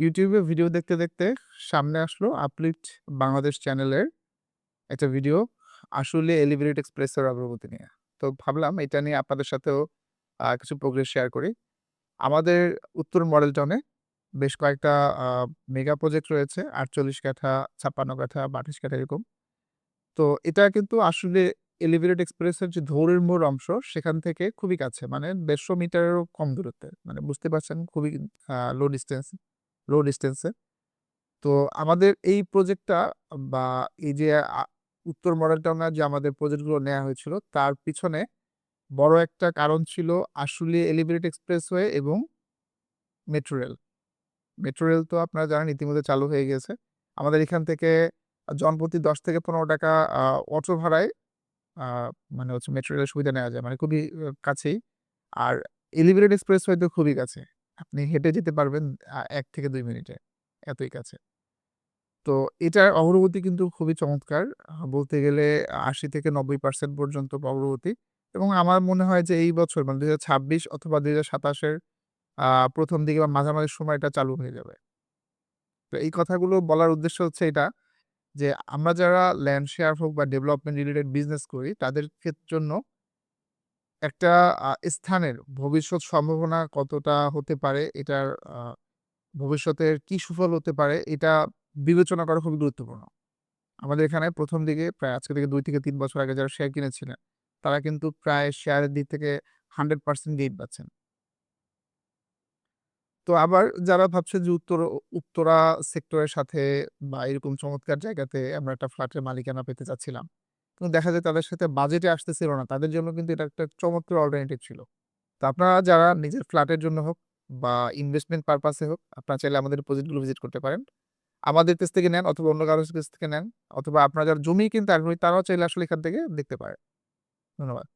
YouTube এ video দেখতে সামনে আসলো আপলিফট বাংলাদেশ চ্যানেলের একটা ভিডিও আসলে এলিভেটেড এক্সপ্রেসের অগ্রগতি নিয়ে। তো ভাবলাম এটা নিয়ে আপনাদের সাথেও কিছু প্রোগ্রেস শেয়ার করি। আমাদের উত্তর মডেল টাউনে বেশ কয়েকটা আ মেগা প্রজেক্ট রয়েছে। ৪৮ কাঠা, ৫৬ কাঠা বা ২৮ কাঠা এরকম। তো এটা কিন্তু আসলে এলিভেটেড এক্সপ্রেসের যে ধৌরের মোড় অংশ সেখান থেকে খুবই কাছে। মানে ১৫০ মিটারেরও কম দূরত্বে। মানে বুঝতে পারছেন খুবই লো ডিসট্যান্স এ। তো আমাদের এই প্রজেক্টটা বা এই যে আ উত্তর মডেল টাউনে যে আমাদের প্রজেক্টগুলো নেয়া হয়েছিল, তার পিছনে বড় একটা কারণ ছিল আসলে এলিভেটেড এক্সপ্রেসওয়ে এবং মেট্রো রেল। মেট্রো রেল তো আপনারা জানেন ইতিমধ্যে চালু হয়ে গিয়েছে। আমাদের এখান থেকে জনপ্রতি ৳১০-১৫ আ অটো ভাড়ায় আ মানে হচ্ছে মেট্রো রেলের সুবিধা নেওয়া যায়। মানে খুবই কাছেই। আর এলিভেটেড এক্সপ্রেসওয়ে তো খুবই কাছে। আপনি হেঁটে যেতে পারবেন ১ থেকে ২ মিনিটে। এতই কাছে। তো এটার অগ্রগতি কিন্তু খুবই চমৎকার। বলতে গেলে ৮০-৯০% পর্যন্ত অগ্রগতি এবং আমার মনে হয় যে এই বছর মানে ২০২৬ অথবা ২০২৭ এর আ ১ম দিকে বা মাঝামাঝি সময় এটা চালু হয়ে যাবে। তো এই কথাগুলো বলার উদ্দেশ্য হচ্ছে এটা যে আমরা যারা ল্যান্ড শেয়ার হোক বা ডেভেলপমেন্ট রিলেটেড বিজনেস করি তাদের জন্য একটা স্থানের ভবিষ্যৎ সম্ভাবনা কতটা হতে পারে, এটার আ ভবিষ্যতের কি সুফল হতে পারে এটা বিবেচনা করা খুবই গুরুত্বপূর্ণ। আমাদের এখানে ১ম দিকে প্রায় আজকে থেকে ২ থেকে ৩ বছর আগে যারা শেয়ার কিনেছিলেন, তারা কিন্তু প্রায় শেয়ারের দিক থেকে 100% গেইন পাচ্ছেন। তো আবার যারা ভাবছেন যে উত্তরা সেক্টরের সাথে বা এরকম চমৎকার জায়গাতে আমরা একটা ফ্ল্যাটের মালিকানা পেতে চাচ্ছিলাম। কিন্তু দেখা যায় তাদের সাথে বাজেটে আসতেছিল না। তাদের জন্য কিন্তু এটা একটা চমৎকার অল্টারনেটিভ ছিল। তো আপনারা যারা নিজের ফ্ল্যাটের জন্য হোক বা ইনভেস্টমেন্ট পারপাস এ হোক, আপনারা চাইলে আমাদের প্রজেক্টগুলো ভিজিট করতে পারেন। আমাদের কাছ থেকে নেন অথবা অন্য কারো কাছ থেকে নেন অথবা আপনারা যারা জমি কিনতে আগ্রহী তারাও চাইলে আসলে এখান থেকে দেখতে পারেন। ধন্যবাদ।